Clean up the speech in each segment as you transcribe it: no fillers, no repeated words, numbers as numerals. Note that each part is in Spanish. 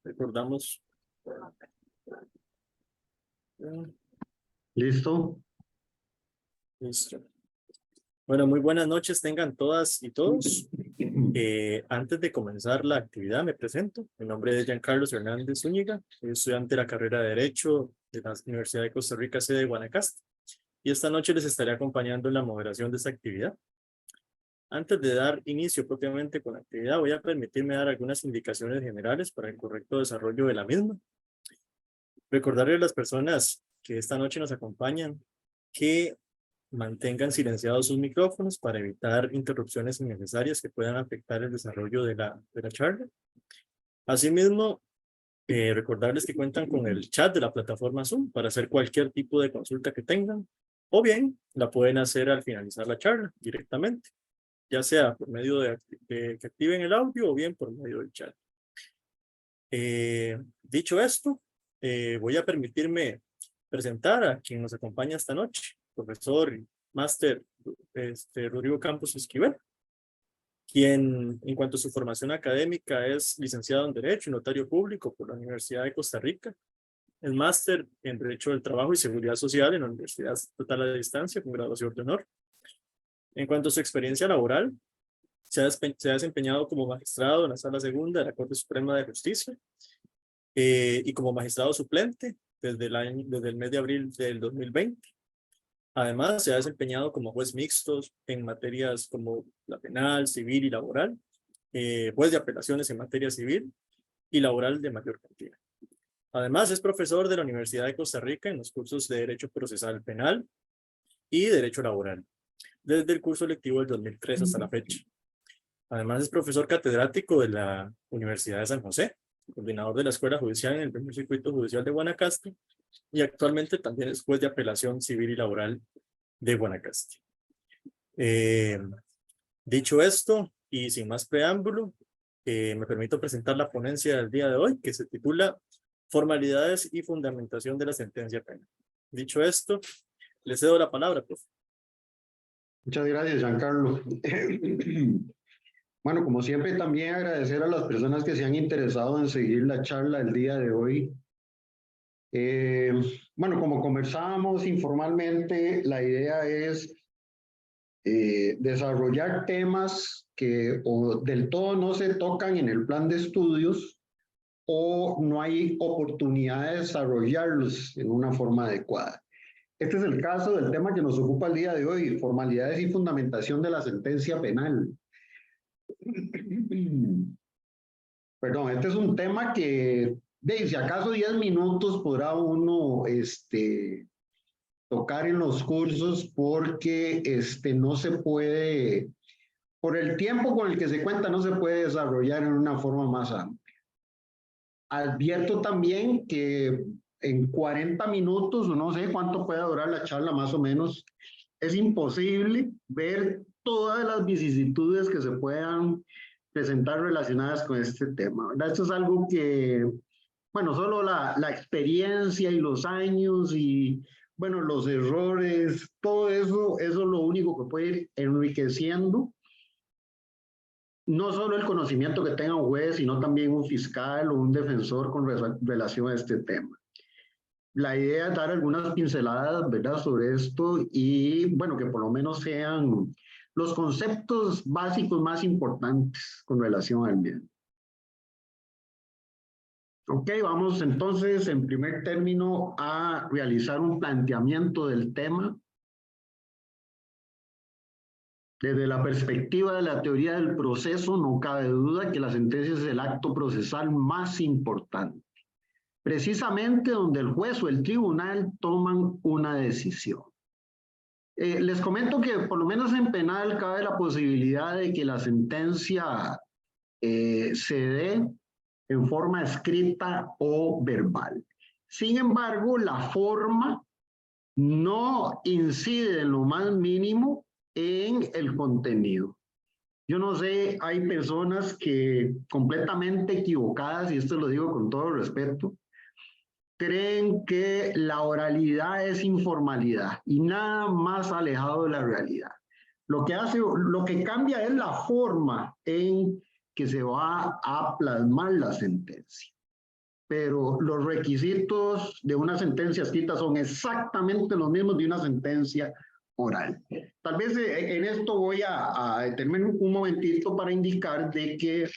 Recordamos. ¿Listo? Listo. Bueno, muy buenas noches tengan todas y todos. Antes de comenzar la actividad me presento. Mi nombre es Giancarlo Hernández Zúñiga. Soy estudiante de la carrera de Derecho de la Universidad de Costa Rica, sede de Guanacaste. Y esta noche les estaré acompañando en la moderación de esta actividad. Antes de dar inicio propiamente con la actividad, voy a permitirme dar algunas indicaciones generales para el correcto desarrollo de la misma. Recordarle a las personas que esta noche nos acompañan que mantengan silenciados sus micrófonos para evitar interrupciones innecesarias que puedan afectar el desarrollo de la charla. Asimismo, recordarles que cuentan con el chat de la plataforma Zoom para hacer cualquier tipo de consulta que tengan, o bien la pueden hacer al finalizar la charla directamente, ya sea por medio de que activen el audio o bien por medio del chat. Dicho esto, voy a permitirme presentar a quien nos acompaña esta noche, profesor y máster Rodrigo Campos Esquivel, quien en cuanto a su formación académica es licenciado en Derecho y notario público por la Universidad de Costa Rica, el máster en Derecho del Trabajo y Seguridad Social en la Universidad Total a Distancia con graduación de honor. En cuanto a su experiencia laboral, se ha desempeñado como magistrado en la Sala Segunda de la Corte Suprema de Justicia y como magistrado suplente desde el mes de abril del 2020. Además, se ha desempeñado como juez mixto en materias como la penal, civil y laboral, juez de apelaciones en materia civil y laboral de mayor cantidad. Además, es profesor de la Universidad de Costa Rica en los cursos de Derecho Procesal Penal y Derecho Laboral, desde el curso lectivo del 2003 hasta la fecha. Además, es profesor catedrático de la Universidad de San José, coordinador de la Escuela Judicial en el Primer Circuito Judicial de Guanacaste, y actualmente también es juez de apelación civil y laboral de Guanacaste. Dicho esto, y sin más preámbulo, me permito presentar la ponencia del día de hoy, que se titula Formalidades y fundamentación de la sentencia penal. Dicho esto, le cedo la palabra, profe. Muchas gracias, Giancarlo. Bueno, como siempre, también agradecer a las personas que se han interesado en seguir la charla del día de hoy. Bueno, como conversábamos informalmente, la idea es desarrollar temas que o del todo no se tocan en el plan de estudios o no hay oportunidad de desarrollarlos en una forma adecuada. Este es el caso del tema que nos ocupa el día de hoy, formalidades y fundamentación de la sentencia penal. Perdón, este es un tema que, si acaso 10 minutos podrá uno tocar en los cursos porque no se puede, por el tiempo con el que se cuenta, no se puede desarrollar en una forma más amplia. Advierto también que en 40 minutos, o no sé cuánto pueda durar la charla más o menos, es imposible ver todas las vicisitudes que se puedan presentar relacionadas con este tema, ¿verdad? Esto es algo que, bueno, solo la experiencia y los años y, bueno, los errores, todo eso es lo único que puede ir enriqueciendo no solo el conocimiento que tenga un juez, sino también un fiscal o un defensor con relación a este tema. La idea es dar algunas pinceladas, ¿verdad?, sobre esto y, bueno, que por lo menos sean los conceptos básicos más importantes con relación al mismo. Ok, vamos entonces en primer término a realizar un planteamiento del tema. Desde la perspectiva de la teoría del proceso, no cabe duda que la sentencia es el acto procesal más importante, precisamente donde el juez o el tribunal toman una decisión. Les comento que por lo menos en penal cabe la posibilidad de que la sentencia se dé en forma escrita o verbal. Sin embargo, la forma no incide en lo más mínimo en el contenido. Yo no sé, hay personas que completamente equivocadas, y esto lo digo con todo respeto, creen que la oralidad es informalidad y nada más alejado de la realidad. Lo que cambia es la forma en que se va a plasmar la sentencia. pero los requisitos de una sentencia escrita son exactamente los mismos de una sentencia oral. Tal vez en esto voy a detenerme un momentito para indicar de que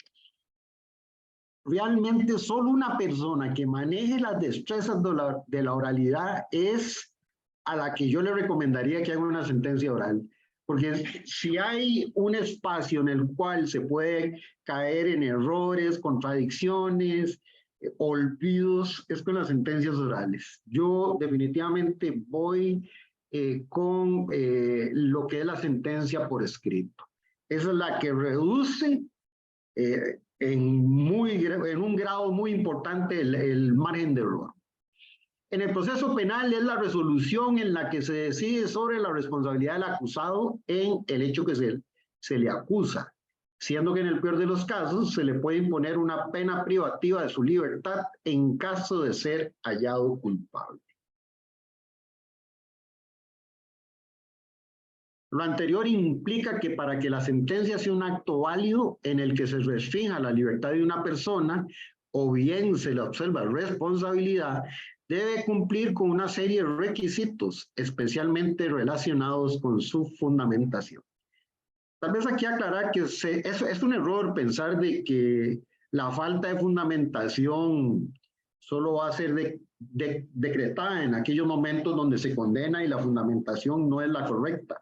realmente solo una persona que maneje las destrezas de la oralidad es a la que yo le recomendaría que haga una sentencia oral. Porque si hay un espacio en el cual se puede caer en errores, contradicciones, olvidos, es con las sentencias orales. Yo definitivamente voy con lo que es la sentencia por escrito. Esa es la que reduce en un grado muy importante el margen de error. En el proceso penal es la resolución en la que se decide sobre la responsabilidad del acusado en el hecho que se le acusa, siendo que en el peor de los casos se le puede imponer una pena privativa de su libertad en caso de ser hallado culpable. Lo anterior implica que para que la sentencia sea un acto válido en el que se restrinja la libertad de una persona o bien se le observa responsabilidad, debe cumplir con una serie de requisitos, especialmente relacionados con su fundamentación. Tal vez aquí aclarar que es un error pensar de que la falta de fundamentación solo va a ser decretada en aquellos momentos donde se condena y la fundamentación no es la correcta.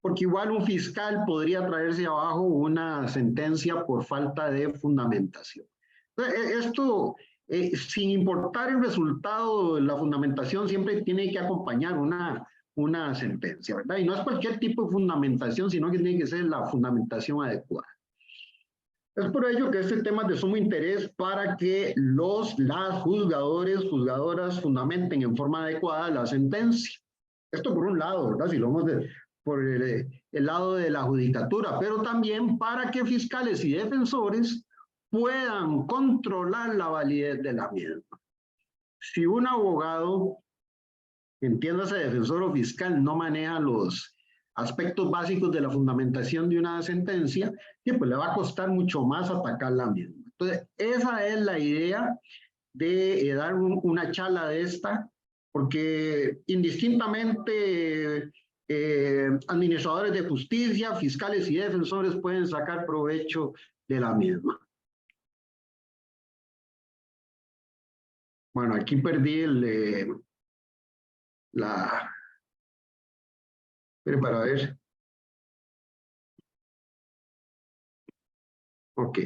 Porque igual un fiscal podría traerse abajo una sentencia por falta de fundamentación. Esto, sin importar el resultado, la fundamentación siempre tiene que acompañar una sentencia, ¿verdad? Y no es cualquier tipo de fundamentación, sino que tiene que ser la fundamentación adecuada. Es por ello que este tema es de sumo interés para que las juzgadoras fundamenten en forma adecuada la sentencia. Esto por un lado, ¿verdad? Si lo vamos por el lado de la judicatura, pero también para que fiscales y defensores puedan controlar la validez de la misma. Si un abogado, entiéndase defensor o fiscal, no maneja los aspectos básicos de la fundamentación de una sentencia, pues le va a costar mucho más atacar la misma. Entonces, esa es la idea de dar una charla de esta, porque indistintamente administradores de justicia, fiscales y defensores pueden sacar provecho de la misma. Bueno, aquí perdí para ver. Ok,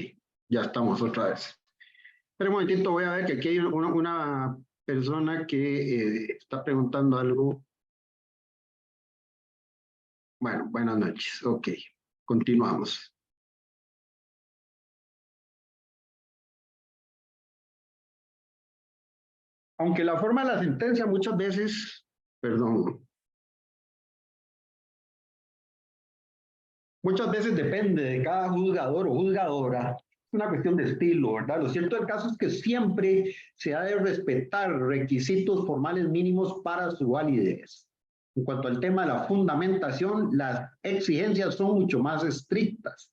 ya estamos otra vez. Espera un momentito, voy a ver que aquí hay una persona que está preguntando algo. Bueno, buenas noches. Ok, continuamos. Aunque la forma de la sentencia muchas veces, muchas veces depende de cada juzgador o juzgadora. Es una cuestión de estilo, ¿verdad? Lo cierto del caso es que siempre se ha de respetar requisitos formales mínimos para su validez. En cuanto al tema de la fundamentación, las exigencias son mucho más estrictas.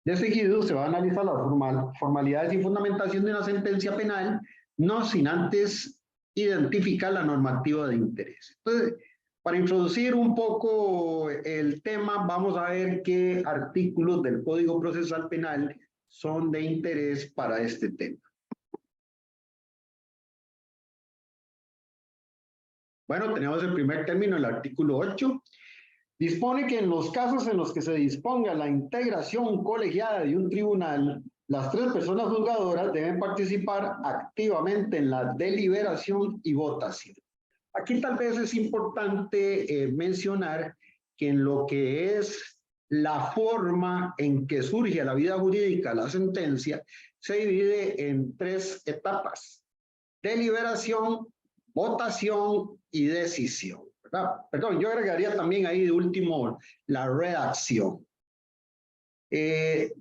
De seguido se va a analizar las formalidades y fundamentación de una sentencia penal, no sin antes identificar la normativa de interés. Entonces, para introducir un poco el tema, vamos a ver qué artículos del Código Procesal Penal son de interés para este tema. Bueno, tenemos el primer término, el artículo 8. Dispone que en los casos en los que se disponga la integración colegiada de un tribunal, las 3 personas juzgadoras deben participar activamente en la deliberación y votación. Aquí tal vez es importante mencionar que en lo que es la forma en que surge la vida jurídica, la sentencia, se divide en 3 etapas: deliberación, votación y decisión. Perdón, yo agregaría también ahí de último la redacción.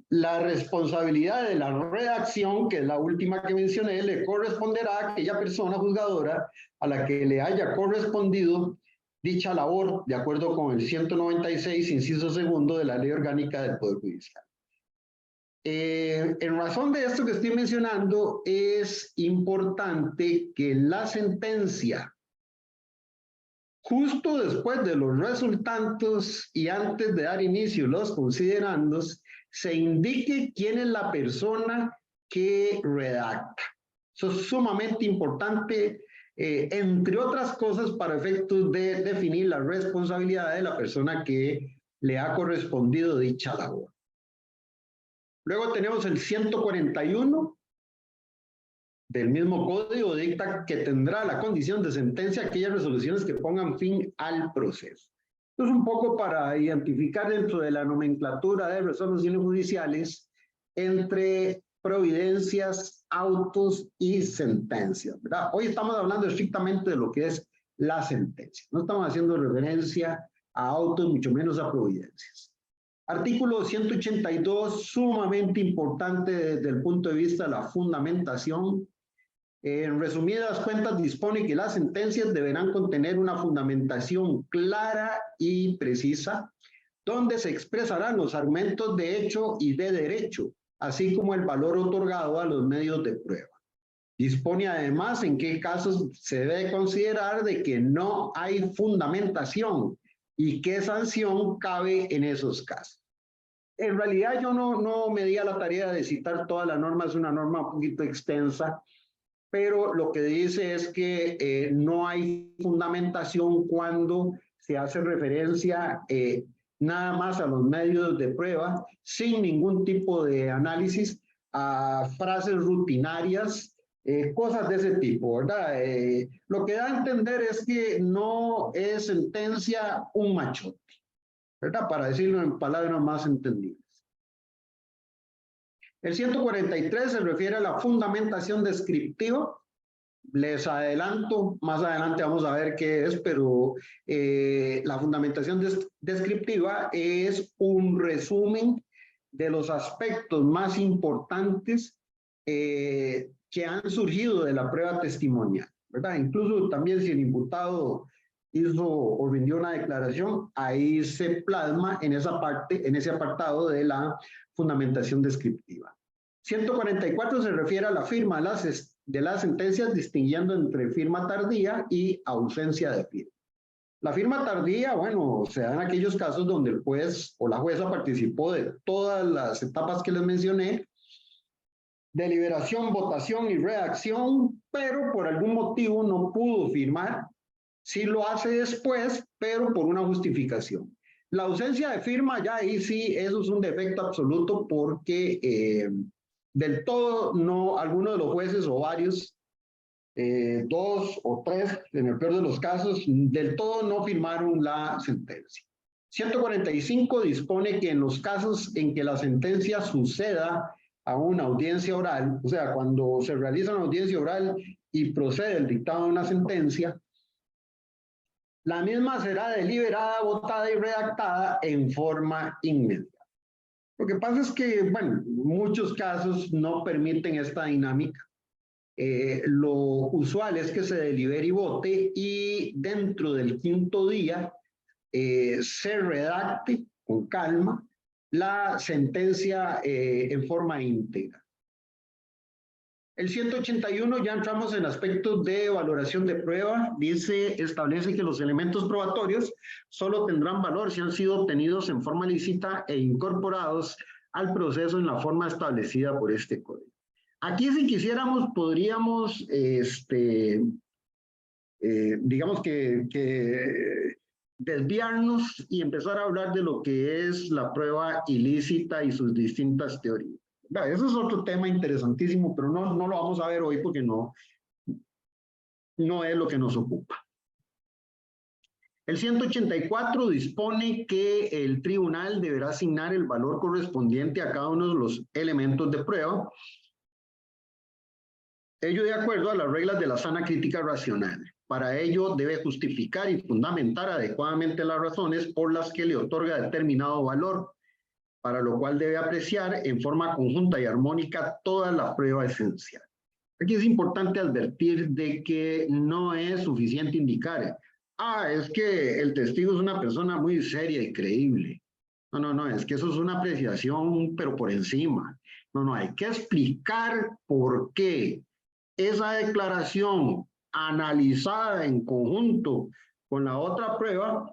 La responsabilidad de la redacción, que es la última que mencioné, le corresponderá a aquella persona juzgadora a la que le haya correspondido dicha labor, de acuerdo con el 196, inciso segundo de la Ley Orgánica del Poder Judicial. En razón de esto que estoy mencionando, es importante que la sentencia, justo después de los resultandos y antes de dar inicio a los considerandos, se indique quién es la persona que redacta. Eso es sumamente importante, entre otras cosas, para efectos de definir la responsabilidad de la persona que le ha correspondido dicha labor. Luego tenemos el 141 del mismo código, dicta que tendrá la condición de sentencia aquellas resoluciones que pongan fin al proceso. Esto es un poco para identificar dentro de la nomenclatura de resoluciones judiciales entre providencias, autos y sentencias, ¿verdad? Hoy estamos hablando estrictamente de lo que es la sentencia. No estamos haciendo referencia a autos, mucho menos a providencias. Artículo 182, sumamente importante desde el punto de vista de la fundamentación. En resumidas cuentas, dispone que las sentencias deberán contener una fundamentación clara y precisa, donde se expresarán los argumentos de hecho y de derecho, así como el valor otorgado a los medios de prueba. Dispone además en qué casos se debe considerar de que no hay fundamentación y qué sanción cabe en esos casos. En realidad yo no me di a la tarea de citar toda la norma, es una norma un poquito extensa, pero lo que dice es que no hay fundamentación cuando se hace referencia nada más a los medios de prueba, sin ningún tipo de análisis, a frases rutinarias, cosas de ese tipo, ¿verdad? Lo que da a entender es que no es sentencia un machote, ¿verdad? Para decirlo en palabras más entendibles. El 143 se refiere a la fundamentación descriptiva. Les adelanto, más adelante vamos a ver qué es, pero la fundamentación descriptiva es un resumen de los aspectos más importantes que han surgido de la prueba testimonial, ¿verdad? Incluso también si el imputado hizo o rindió una declaración, ahí se plasma en esa parte, en ese apartado de la fundamentación descriptiva. 144 se refiere a la firma de las sentencias, distinguiendo entre firma tardía y ausencia de firma. La firma tardía, bueno, se da en aquellos casos donde el juez o la jueza participó de todas las etapas que les mencioné, deliberación, votación y redacción, pero por algún motivo no pudo firmar. Sí lo hace después, pero por una justificación. La ausencia de firma, ya ahí sí, eso es un defecto absoluto porque del todo no, algunos de los jueces o varios, 2 o 3, en el peor de los casos, del todo no firmaron la sentencia. 145 dispone que en los casos en que la sentencia suceda a una audiencia oral, o sea, cuando se realiza una audiencia oral y procede el dictado de una sentencia, la misma será deliberada, votada y redactada en forma inmediata. Lo que pasa es que, bueno, muchos casos no permiten esta dinámica. Lo usual es que se delibere y vote y dentro del 5º día se redacte con calma la sentencia en forma íntegra. El 181 ya entramos en aspectos de valoración de prueba. Establece que los elementos probatorios solo tendrán valor si han sido obtenidos en forma lícita e incorporados al proceso en la forma establecida por este código. Aquí, si quisiéramos, podríamos, digamos que desviarnos y empezar a hablar de lo que es la prueba ilícita y sus distintas teorías. Eso es otro tema interesantísimo, pero no lo vamos a ver hoy porque no es lo que nos ocupa. El 184 dispone que el tribunal deberá asignar el valor correspondiente a cada uno de los elementos de prueba, ello de acuerdo a las reglas de la sana crítica racional. Para ello debe justificar y fundamentar adecuadamente las razones por las que le otorga determinado valor, para lo cual debe apreciar en forma conjunta y armónica toda la prueba esencial. Aquí es importante advertir de que no es suficiente indicar, es que el testigo es una persona muy seria y creíble. No, es que eso es una apreciación, pero por encima. No, hay que explicar por qué esa declaración analizada en conjunto con la otra prueba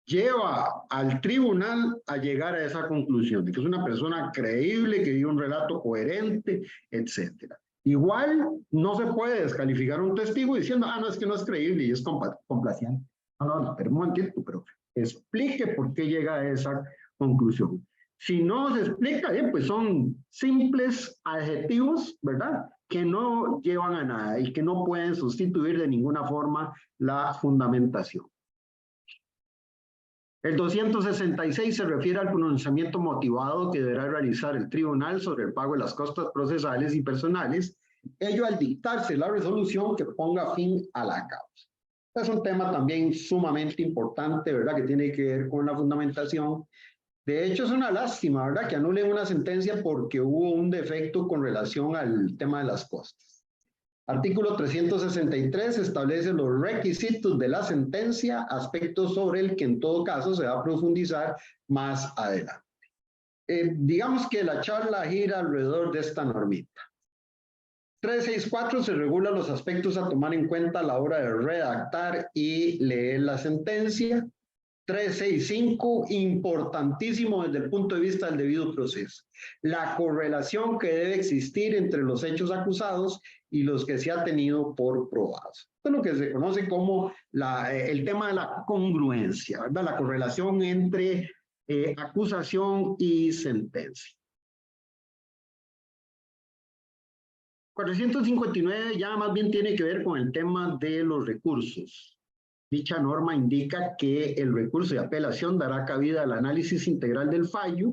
lleva al tribunal a llegar a esa conclusión, de que es una persona creíble, que dio un relato coherente, etc. Igual no se puede descalificar a un testigo diciendo, no, es que no es creíble y es complaciente. No, pero un momentito, pero explique por qué llega a esa conclusión. Si no se explica, pues son simples adjetivos, ¿verdad?, que no llevan a nada y que no pueden sustituir de ninguna forma la fundamentación. El 266 se refiere al pronunciamiento motivado que deberá realizar el tribunal sobre el pago de las costas procesales y personales, ello al dictarse la resolución que ponga fin a la causa. Es un tema también sumamente importante, ¿verdad?, que tiene que ver con la fundamentación. De hecho, es una lástima, ¿verdad?, que anulen una sentencia porque hubo un defecto con relación al tema de las costas. Artículo 363 establece los requisitos de la sentencia, aspectos sobre el que en todo caso se va a profundizar más adelante. Digamos que la charla gira alrededor de esta normita. 364 se regula los aspectos a tomar en cuenta a la hora de redactar y leer la sentencia. 365, importantísimo desde el punto de vista del debido proceso. La correlación que debe existir entre los hechos acusados y los que se ha tenido por probados. Esto es lo que se conoce como el tema de la congruencia, ¿verdad?, la correlación entre acusación y sentencia. 459 ya más bien tiene que ver con el tema de los recursos. Dicha norma indica que el recurso de apelación dará cabida al análisis integral del fallo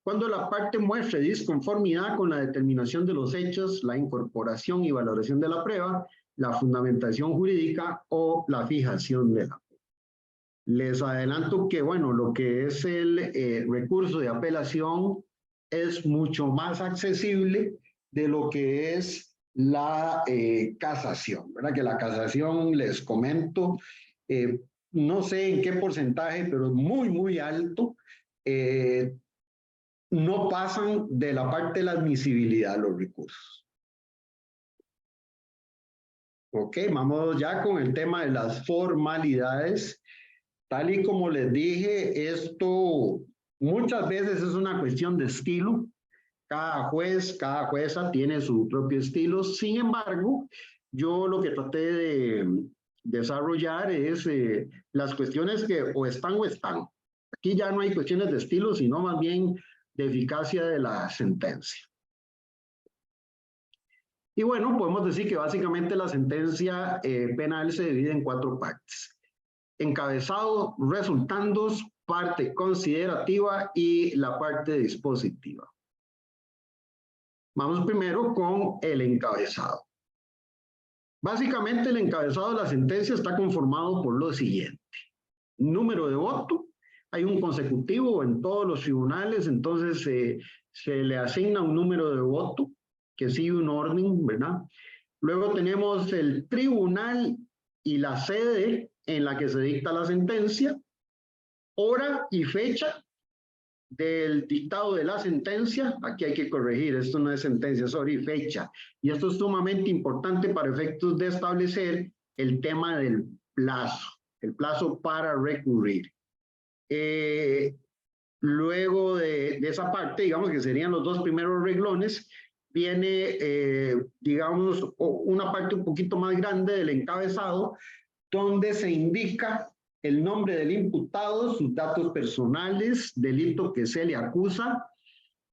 cuando la parte muestre disconformidad con la determinación de los hechos, la incorporación y valoración de la prueba, la fundamentación jurídica o la fijación de la prueba. Les adelanto que, bueno, lo que es el recurso de apelación es mucho más accesible de lo que es la casación, ¿verdad? Que la casación, les comento, no sé en qué porcentaje, pero es muy, muy alto, no pasan de la parte de la admisibilidad de los recursos. Ok, vamos ya con el tema de las formalidades. Tal y como les dije, esto muchas veces es una cuestión de estilo. Cada juez, cada jueza tiene su propio estilo. Sin embargo, yo lo que traté de desarrollar es las cuestiones que o están o están. Aquí ya no hay cuestiones de estilo, sino más bien de eficacia de la sentencia. Y bueno, podemos decir que básicamente la sentencia penal se divide en 4 partes: encabezado, resultandos, parte considerativa y la parte dispositiva. Vamos primero con el encabezado. Básicamente el encabezado de la sentencia está conformado por lo siguiente: número de voto. Hay un consecutivo en todos los tribunales, entonces se le asigna un número de voto que sigue un orden, ¿verdad? Luego tenemos el tribunal y la sede en la que se dicta la sentencia, hora y fecha del dictado de la sentencia. Aquí hay que corregir, esto no es sentencia, es hora y fecha. Y esto es sumamente importante para efectos de establecer el tema del plazo, el plazo para recurrir. Luego de esa parte, digamos que serían los 2 primeros renglones, viene, digamos, una parte un poquito más grande del encabezado, donde se indica el nombre del imputado, sus datos personales, delito que se le acusa,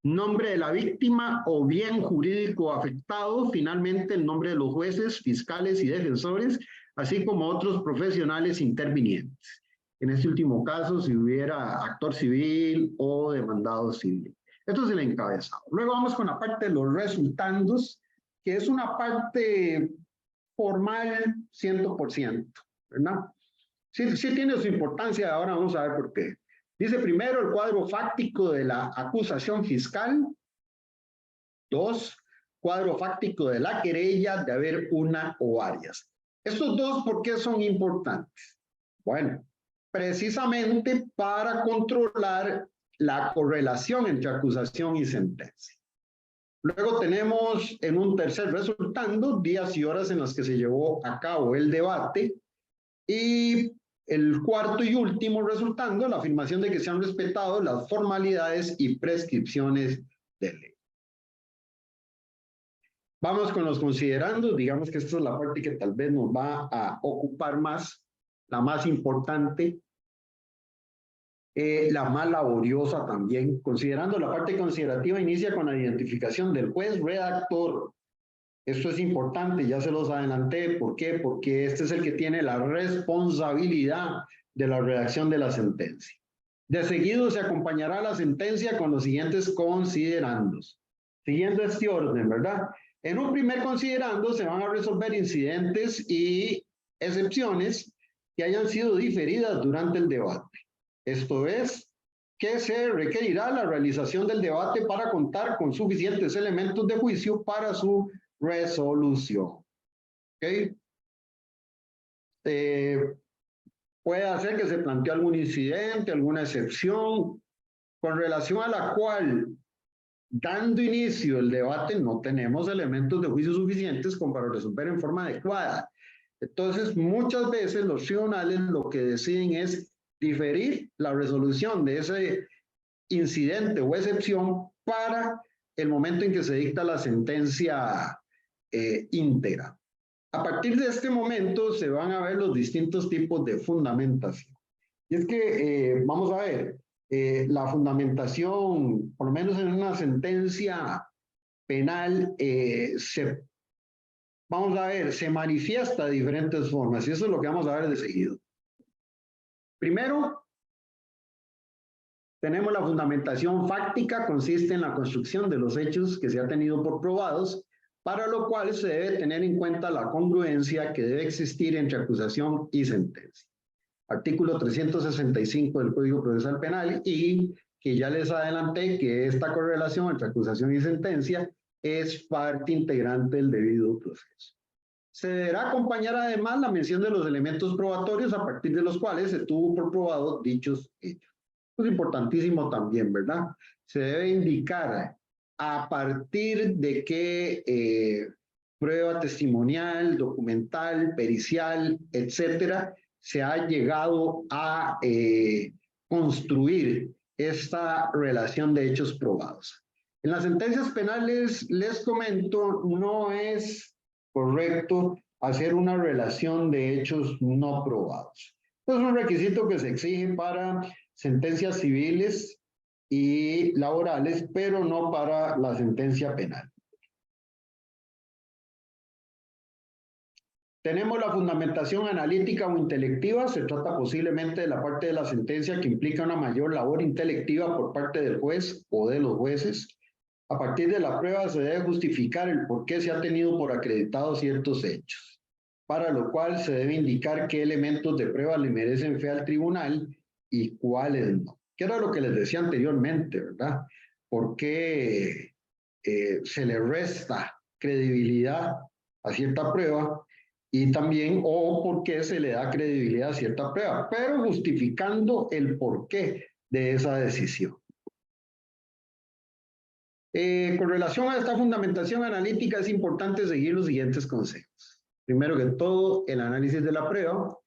nombre de la víctima o bien jurídico afectado, finalmente el nombre de los jueces, fiscales y defensores, así como otros profesionales intervinientes. En este último caso, si hubiera actor civil o demandado civil. Esto es el encabezado. Luego vamos con la parte de los resultandos, que es una parte formal 100%, ¿verdad? Sí tiene su importancia, ahora vamos a ver por qué. Dice primero el cuadro fáctico de la acusación fiscal. 2, cuadro fáctico de la querella, de haber una o varias. Estos 2, ¿por qué son importantes? Bueno, precisamente para controlar la correlación entre acusación y sentencia. Luego tenemos en un tercer resultando días y horas en las que se llevó a cabo el debate. Y el cuarto y último resultando, la afirmación de que se han respetado las formalidades y prescripciones de ley. Vamos con los considerandos. Digamos que esta es la parte que tal vez nos va a ocupar más, la más importante, la más laboriosa también. Considerando la parte considerativa, inicia con la identificación del juez redactor. Esto es importante, ya se los adelanté. ¿Por qué? Porque este es el que tiene la responsabilidad de la redacción de la sentencia. De seguido se acompañará la sentencia con los siguientes considerandos. Siguiendo este orden, ¿verdad? En un primer considerando se van a resolver incidentes y excepciones que hayan sido diferidas durante el debate. Esto es, que se requerirá la realización del debate para contar con suficientes elementos de juicio para su resolución. ¿Okay? Puede hacer que se plantee algún incidente, alguna excepción, con relación a la cual, dando inicio al debate, no tenemos elementos de juicio suficientes como para resolver en forma adecuada. Entonces, muchas veces los tribunales lo que deciden es diferir la resolución de ese incidente o excepción para el momento en que se dicta la sentencia íntegra. A partir de este momento se van a ver los distintos tipos de fundamentación. Y es que, vamos a ver, la fundamentación, por lo menos en una sentencia penal, vamos a ver, se manifiesta de diferentes formas, y eso es lo que vamos a ver de seguido. Primero, tenemos la fundamentación fáctica, consiste en la construcción de los hechos que se ha tenido por probados, para lo cual se debe tener en cuenta la congruencia que debe existir entre acusación y sentencia. Artículo 365 del Código Procesal Penal, y que ya les adelanté que esta correlación entre acusación y sentencia es parte integrante del debido proceso. Se deberá acompañar además la mención de los elementos probatorios a partir de los cuales se tuvo por probado dichos hechos. Esto es importantísimo también, ¿verdad? Se debe indicar a partir de qué prueba testimonial, documental, pericial, etcétera, se ha llegado a construir esta relación de hechos probados. En las sentencias penales, les comento, no es correcto hacer una relación de hechos no probados. Es un requisito que se exige para sentencias civiles y laborales, pero no para la sentencia penal. Tenemos la fundamentación analítica o intelectiva. Se trata posiblemente de la parte de la sentencia que implica una mayor labor intelectiva por parte del juez o de los jueces. A partir de la prueba se debe justificar el por qué se ha tenido por acreditados ciertos hechos, para lo cual se debe indicar qué elementos de prueba le merecen fe al tribunal y cuáles no. Que era lo que les decía anteriormente, ¿verdad? ¿Por qué se le resta credibilidad a cierta prueba? Y también, o por qué se le da credibilidad a cierta prueba, pero justificando el porqué de esa decisión. Con relación a esta fundamentación analítica, es importante seguir los siguientes consejos. Primero que todo, el análisis de la prueba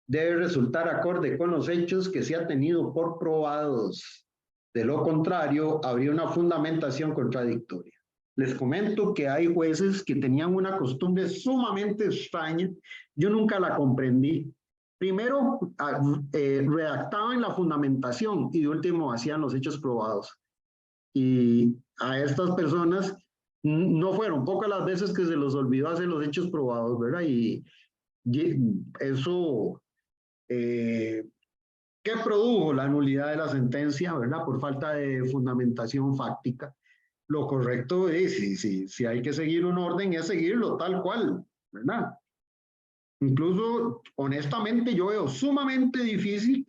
debe resultar acorde con los hechos que se ha tenido por probados. De lo contrario, habría una fundamentación contradictoria. Les comento que hay jueces que tenían una costumbre sumamente extraña. Yo nunca la comprendí. Primero, redactaban la fundamentación y de último hacían los hechos probados. Y a estas personas no fueron pocas las veces que se los olvidó hacer los hechos probados, ¿verdad? Y eso, ¿qué produjo? La nulidad de la sentencia, ¿verdad? Por falta de fundamentación fáctica. Lo correcto es, si hay que seguir un orden, es seguirlo tal cual, ¿verdad? Incluso, honestamente, yo veo sumamente difícil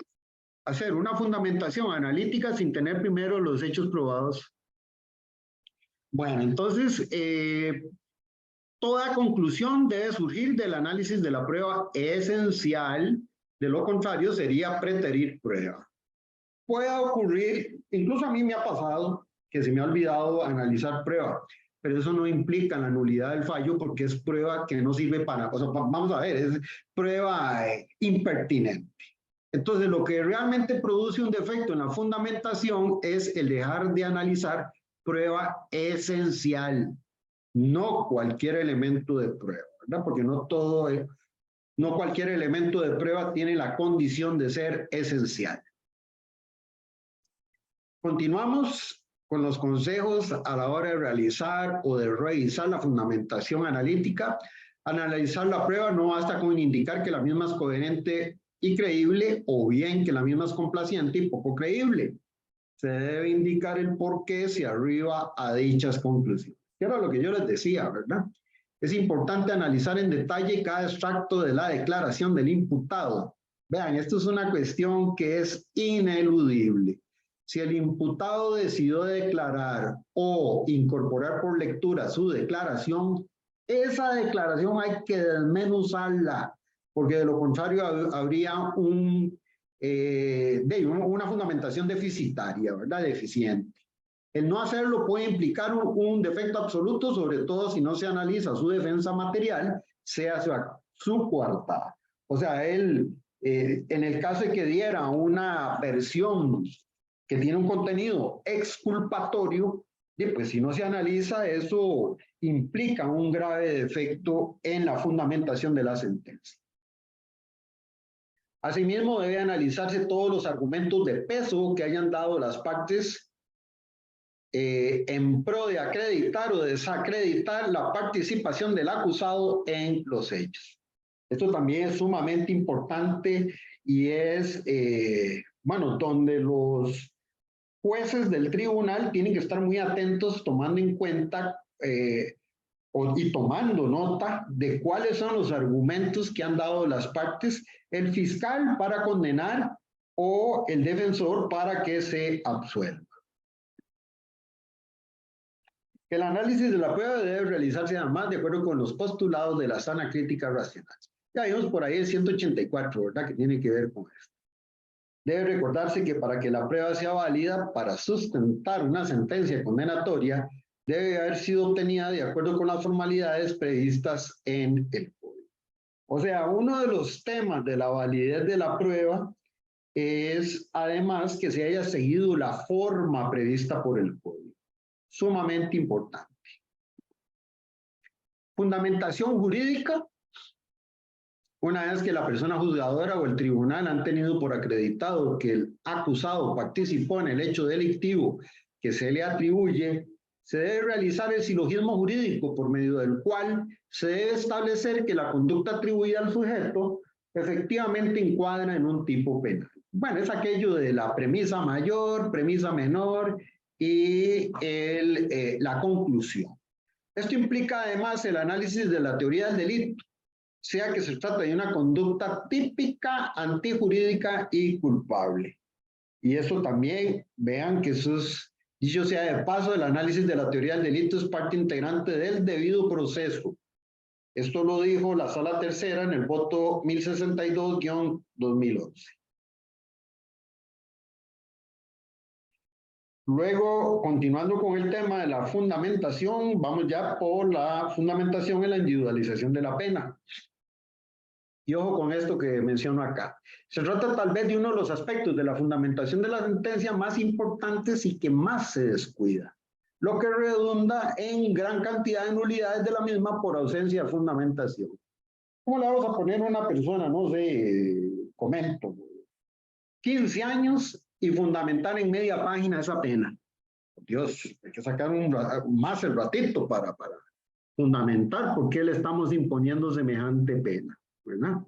hacer una fundamentación analítica sin tener primero los hechos probados. Bueno, entonces, toda conclusión debe surgir del análisis de la prueba esencial. De lo contrario, sería preterir prueba. Puede ocurrir, incluso a mí me ha pasado, que se me ha olvidado analizar prueba. pero eso no implica la nulidad del fallo porque es prueba que no sirve para, o sea, vamos a ver, es prueba impertinente. Entonces, lo que realmente produce un defecto en la fundamentación es el dejar de analizar prueba esencial, no cualquier elemento de prueba, ¿verdad? Porque no todo es, no cualquier elemento de prueba tiene la condición de ser esencial. Continuamos con los consejos a la hora de realizar o de revisar la fundamentación analítica. Analizar la prueba no basta con indicar que la misma es coherente y creíble, o bien que la misma es complaciente y poco creíble. Se debe indicar el por qué se arriba a dichas conclusiones. Que era lo que yo les decía, ¿verdad? Es importante analizar en detalle cada extracto de la declaración del imputado. Vean, esto es una cuestión que es ineludible. Si el imputado decidió declarar o incorporar por lectura su declaración, esa declaración hay que desmenuzarla, porque de lo contrario habría una fundamentación deficitaria, ¿verdad? Deficiente. El no hacerlo puede implicar un defecto absoluto, sobre todo si no se analiza su defensa material, sea su coartada. O sea, él, en el caso de que diera una versión que tiene un contenido exculpatorio, pues si no se analiza, eso implica un grave defecto en la fundamentación de la sentencia. Asimismo, debe analizarse todos los argumentos de peso que hayan dado las partes en pro de acreditar o desacreditar la participación del acusado en los hechos. Esto también es sumamente importante y es, bueno, donde los jueces del tribunal tienen que estar muy atentos tomando en cuenta y tomando nota de cuáles son los argumentos que han dado las partes, el fiscal para condenar o el defensor para que se absuelva. El análisis de la prueba debe realizarse además de acuerdo con los postulados de la sana crítica racional. Ya vimos por ahí el 184, ¿verdad? Que tiene que ver con esto. Debe recordarse que para que la prueba sea válida, para sustentar una sentencia condenatoria, debe haber sido obtenida de acuerdo con las formalidades previstas en el código. O sea, uno de los temas de la validez de la prueba es además que se haya seguido la forma prevista por el código. Sumamente importante. Fundamentación jurídica. Una vez que la persona juzgadora o el tribunal han tenido por acreditado que el acusado participó en el hecho delictivo que se le atribuye, se debe realizar el silogismo jurídico por medio del cual se debe establecer que la conducta atribuida al sujeto efectivamente encuadra en un tipo penal. Bueno, es aquello de la premisa mayor, premisa menor y la conclusión. Esto implica además el análisis de la teoría del delito, sea que se trata de una conducta típica, antijurídica y culpable. Y eso también, vean que eso es, dicho sea de paso, el análisis de la teoría del delito es parte integrante del debido proceso. Esto lo dijo la Sala Tercera en el voto 1062-2011. Luego, continuando con el tema de la fundamentación, vamos ya por la fundamentación en la individualización de la pena. Y ojo con esto que menciono acá. Se trata tal vez de uno de los aspectos de la fundamentación de la sentencia más importantes y que más se descuida, lo que redunda en gran cantidad de nulidades de la misma por ausencia de fundamentación. ¿Cómo le vamos a poner a una persona, no sé, comento, 15 años y fundamentar en media página esa pena? Dios, hay que sacar más el ratito para fundamentar por qué le estamos imponiendo semejante pena, ¿verdad?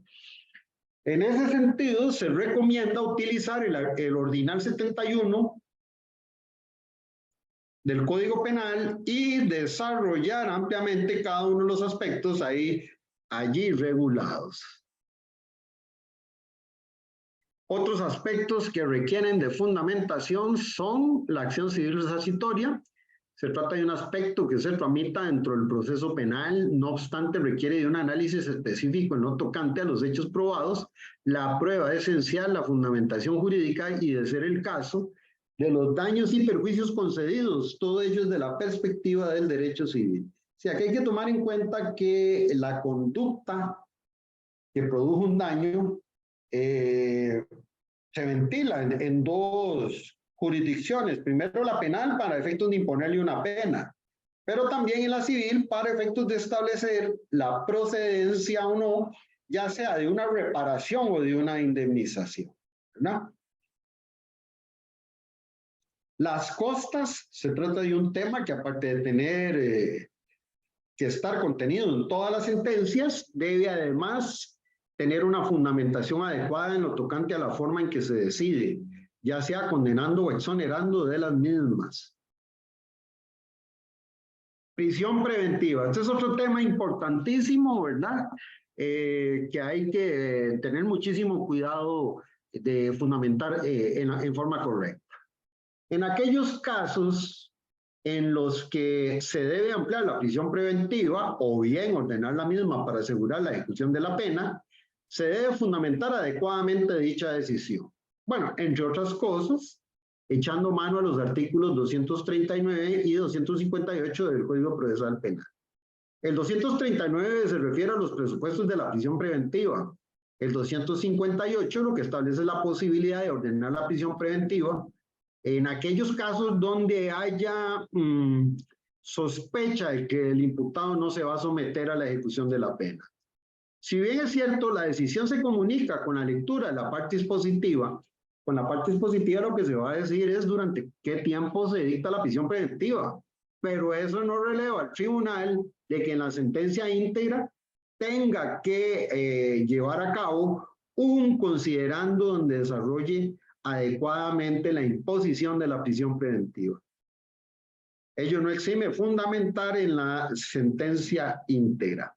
En ese sentido, se recomienda utilizar el Ordinal 71 del Código Penal y desarrollar ampliamente cada uno de los aspectos allí regulados. Otros aspectos que requieren de fundamentación son la acción civil resarcitoria. Se trata de un aspecto que se tramita dentro del proceso penal, no obstante requiere de un análisis específico en lo tocante a los hechos probados, la prueba esencial, la fundamentación jurídica y, de ser el caso, de los daños y perjuicios concedidos, todo ello desde la perspectiva del derecho civil. O sea, que hay que tomar en cuenta que la conducta que produjo un daño se ventila en dos jurisdicciones. Primero la penal para efectos de imponerle una pena, pero también en la civil para efectos de establecer la procedencia o no, ya sea de una reparación o de una indemnización, ¿verdad? Las costas, se trata de un tema que aparte de tener que estar contenido en todas las sentencias, debe además tener una fundamentación adecuada en lo tocante a la forma en que se decide, ya sea condenando o exonerando de las mismas. Prisión preventiva. Este es otro tema importantísimo, ¿verdad? Que hay que tener muchísimo cuidado de fundamentar en forma correcta. En aquellos casos en los que se debe ampliar la prisión preventiva o bien ordenar la misma para asegurar la ejecución de la pena, se debe fundamentar adecuadamente dicha decisión. Bueno, entre otras cosas, echando mano a los artículos 239 y 258 del Código Procesal Penal. El 239 se refiere a los presupuestos de la prisión preventiva. El 258 lo que establece la posibilidad de ordenar la prisión preventiva en aquellos casos donde haya sospecha de que el imputado no se va a someter a la ejecución de la pena. Si bien es cierto, la decisión se comunica con la lectura de la parte dispositiva, con la parte dispositiva lo que se va a decir es durante qué tiempo se dicta la prisión preventiva, pero eso no releva al tribunal de que en la sentencia íntegra tenga que llevar a cabo un considerando donde desarrolle adecuadamente la imposición de la prisión preventiva. Ello no exime fundamentar en la sentencia íntegra.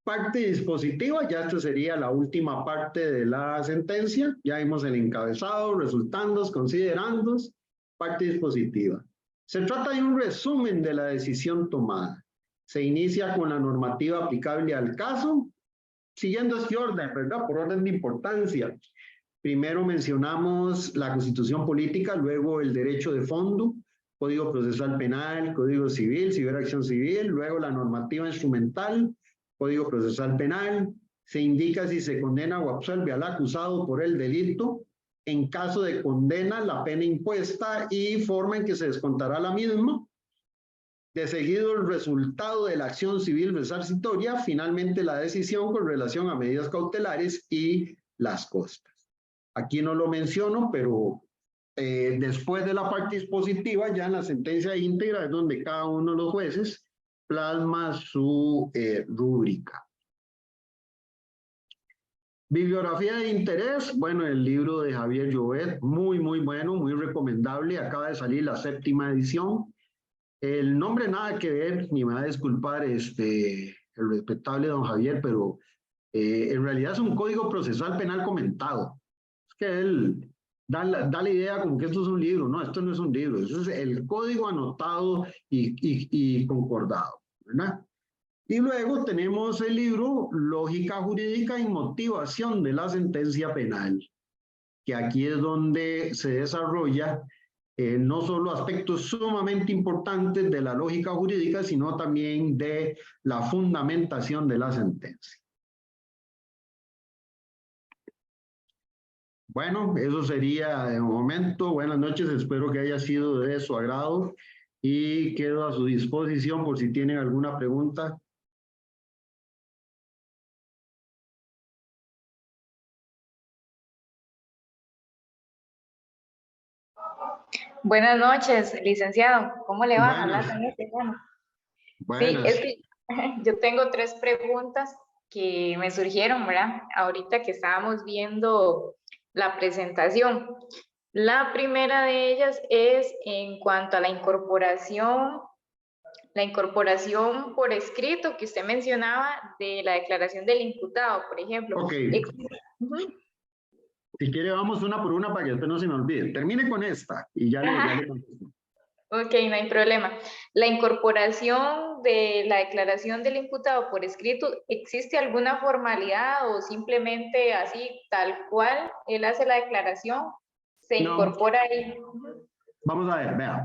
Parte dispositiva, ya esta sería la última parte de la sentencia. Ya vimos el encabezado, resultandos, considerandos, parte dispositiva. Se trata de un resumen de la decisión tomada. Se inicia con la normativa aplicable al caso, siguiendo este orden, ¿verdad? Por orden de importancia. Primero mencionamos la Constitución Política, luego el derecho de fondo, Código Procesal Penal, Código Civil, Ciberacción Civil, luego la normativa instrumental, Código Procesal Penal, se indica si se condena o absuelve al acusado por el delito, en caso de condena, la pena impuesta y forma en que se descontará la misma. De seguido, el resultado de la acción civil resarcitoria, finalmente la decisión con relación a medidas cautelares y las costas. Aquí no lo menciono, pero después de la parte dispositiva, ya en la sentencia íntegra es donde cada uno de los jueces plasma su rúbrica. Bibliografía de interés, bueno, el libro de Javier Llobet, muy bueno, muy recomendable, acaba de salir la 7ª edición. El nombre nada que ver, ni me va a disculpar el respetable don Javier, pero en realidad es un código procesal penal comentado. Es que él da la idea como que esto es un libro. No, esto no es un libro, eso es el código anotado y concordado, ¿verdad? Y luego tenemos el libro Lógica Jurídica y Motivación de la Sentencia Penal, que aquí es donde se desarrolla no solo aspectos sumamente importantes de la lógica jurídica, sino también de la fundamentación de la sentencia. Bueno, eso sería de momento. Buenas noches, espero que haya sido de su agrado y quedo a su disposición por si tienen alguna pregunta. Buenas noches, licenciado. ¿Cómo le va? Buenas. Sí, es que yo tengo 3 preguntas que me surgieron, ¿verdad? Ahorita que estábamos viendo la presentación. La primera de ellas es en cuanto a la incorporación por escrito que usted mencionaba de la declaración del imputado, por ejemplo. Ok. Si quiere, vamos una por una para que después no se me olvide. Termine con esta y ya le contesto. Ok, no hay problema. La incorporación de la declaración del imputado por escrito, ¿existe alguna formalidad o simplemente así, tal cual, él hace la declaración, se No. incorpora ahí. Vamos a ver, vea.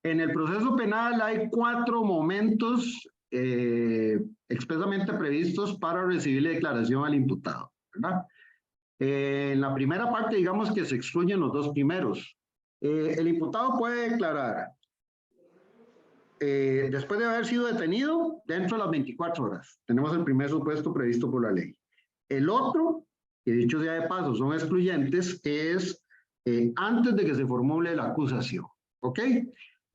En el proceso penal hay 4 momentos expresamente previstos para recibir la declaración al imputado, ¿verdad? En la primera parte, digamos que se excluyen los 2 primeros. El imputado puede declarar después de haber sido detenido dentro de las 24 horas. Tenemos el primer supuesto previsto por la ley. El otro, que dicho sea de paso, son excluyentes, es antes de que se formule la acusación. ¿Ok?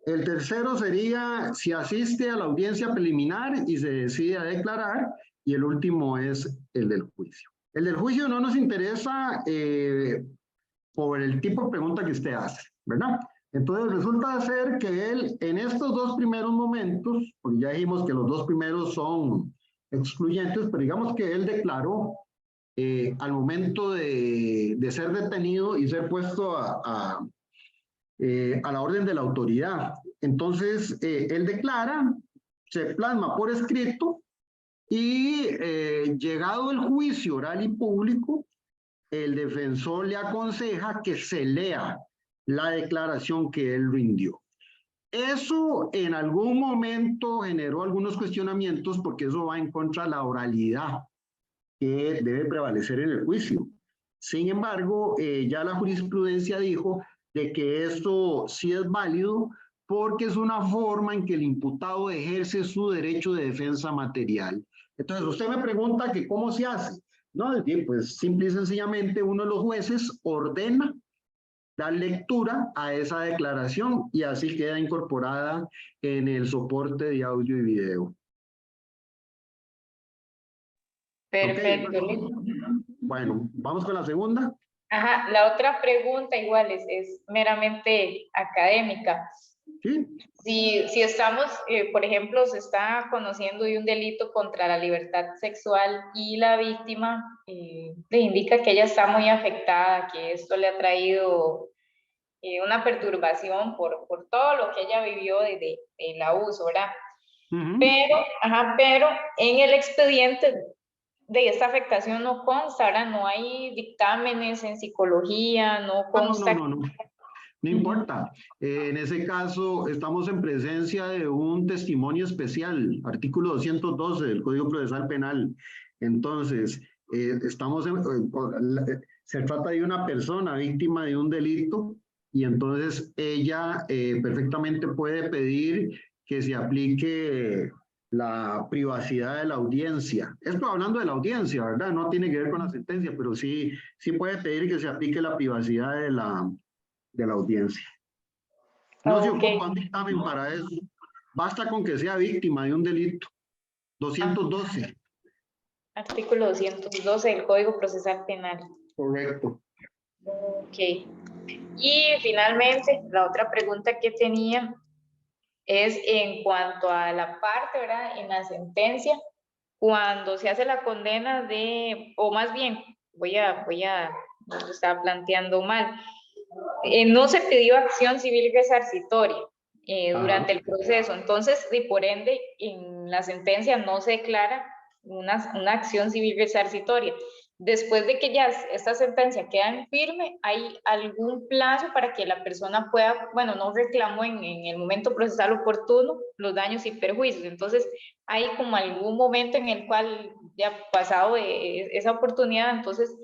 El tercero sería si asiste a la audiencia preliminar y se decide a declarar. Y el último es el del juicio. El del juicio no nos interesa por el tipo de pregunta que usted hace, ¿verdad? Entonces resulta ser que él en estos 2 primeros momentos, porque ya dijimos que los 2 primeros son excluyentes, pero digamos que él declaró al momento de ser detenido y ser puesto a la orden de la autoridad. Entonces, él declara, se plasma por escrito y llegado el juicio oral y público, el defensor le aconseja que se lea la declaración que él rindió. Eso en algún momento generó algunos cuestionamientos porque eso va en contra de la oralidad que debe prevalecer en el juicio. Sin embargo, ya la jurisprudencia dijo de que esto sí es válido porque es una forma en que el imputado ejerce su derecho de defensa material. Entonces, usted me pregunta que cómo se hace. No, pues simple y sencillamente uno de los jueces ordena dar lectura a esa declaración y así queda incorporada en el soporte de audio y video. Perfecto. Okay. Bueno, vamos con la segunda. Ajá, la otra pregunta igual es meramente académica. Sí. Si estamos, por ejemplo, se está conociendo de un delito contra la libertad sexual y la víctima le indica que ella está muy afectada, que esto le ha traído una perturbación por todo lo que ella vivió desde el abuso, ¿verdad? Pero en el expediente de esta afectación no consta, ¿verdad? No hay dictámenes en psicología, no consta. No importa. En ese caso, estamos en presencia de un testimonio especial, artículo 212 del Código Procesal Penal. Entonces, se trata de una persona víctima de un delito y entonces ella perfectamente puede pedir que se aplique la privacidad de la audiencia. Esto hablando de la audiencia, ¿verdad? No tiene que ver con la sentencia, pero sí puede pedir que se aplique la privacidad de la audiencia. No se ocupa un dictamen para eso. Basta con que sea víctima de un delito. 212. Artículo 212 del Código Procesal Penal. Correcto. Ok. Y finalmente, la otra pregunta que tenía es en cuanto a la parte, ¿verdad? En la sentencia, cuando se hace la condena o más bien, lo estaba planteando mal, no se pidió acción civil resarcitoria durante el proceso, entonces, y por ende, en la sentencia no se declara una acción civil resarcitoria. Después de que ya esta sentencia queda en firme, ¿hay algún plazo para que la persona pueda, bueno, no reclamó en el momento procesal oportuno los daños y perjuicios? Entonces, hay como algún momento en el cual ya pasado esa oportunidad, entonces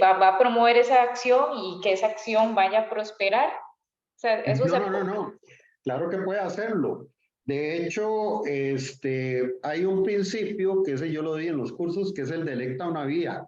va a promover esa acción y que esa acción vaya a prosperar. O sea, eso no. Claro que puede hacerlo. De hecho, hay un principio, que ese yo lo di en los cursos, que es el de electa una vía.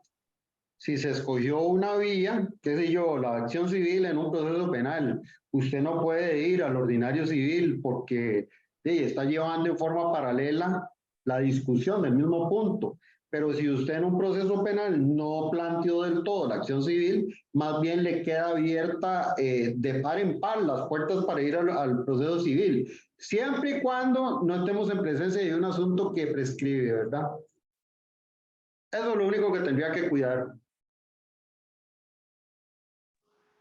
Si se escogió una vía, qué sé yo, la acción civil en un proceso penal, usted no puede ir al ordinario civil porque está llevando en forma paralela la discusión del mismo punto. Pero si usted en un proceso penal no planteó del todo la acción civil, más bien le queda abierta de par en par las puertas para ir al proceso civil, siempre y cuando no estemos en presencia de un asunto que prescribe, ¿verdad? Eso es lo único que tendría que cuidar.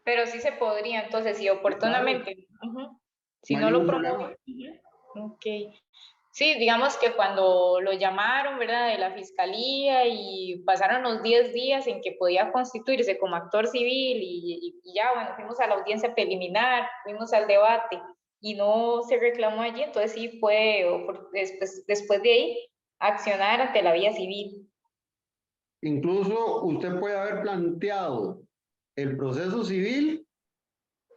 Pero sí se podría, entonces, si oportunamente, si no lo promueve, ok. Sí, digamos que cuando lo llamaron, ¿verdad?, de la fiscalía y pasaron los 10 días en que podía constituirse como actor civil y ya, bueno, fuimos a la audiencia preliminar, fuimos al debate y no se reclamó allí, entonces sí puede, después de ahí, accionar ante la vía civil. Incluso usted puede haber planteado el proceso civil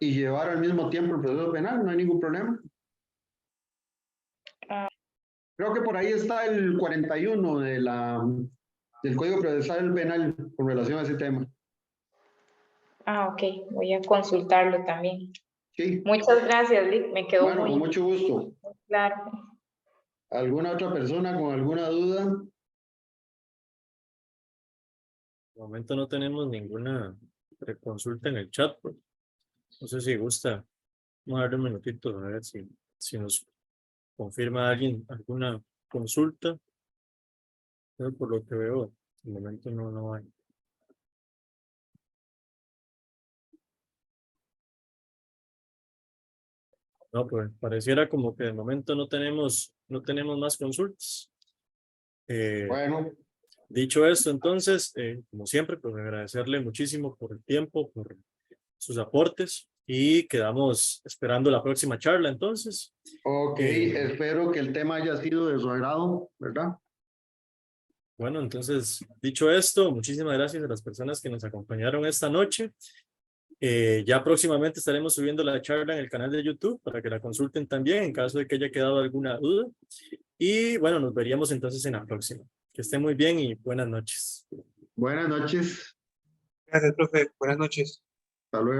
y llevar al mismo tiempo el proceso penal, no hay ningún problema. Creo que por ahí está el 41 del Código Procesal Penal con relación a ese tema. Ok, voy a consultarlo también. Sí. Muchas gracias, Lick, me quedó bueno, muy con mucho gusto. claro. ¿Alguna otra persona con alguna duda? De momento no tenemos ninguna consulta en el chat, pues. No sé si gusta. Vamos a darle un minutito a ver si nos confirma alguien alguna consulta. Pero por lo que veo, de momento no hay. No, pues pareciera como que de momento no tenemos más consultas. Bueno, Dicho esto, entonces, como siempre, pues agradecerle muchísimo por el tiempo, por sus aportes y quedamos esperando la próxima charla entonces. ok, espero que el tema haya sido de su agrado, ¿verdad? Bueno, entonces, dicho esto, muchísimas gracias a las personas que nos acompañaron esta noche. Ya próximamente estaremos subiendo la charla en el canal de YouTube para que la consulten también en caso de que haya quedado alguna duda. Y bueno, nos veríamos entonces en la próxima. Que estén muy bien y buenas noches. Buenas noches. Gracias, profe. Buenas noches. Hasta luego.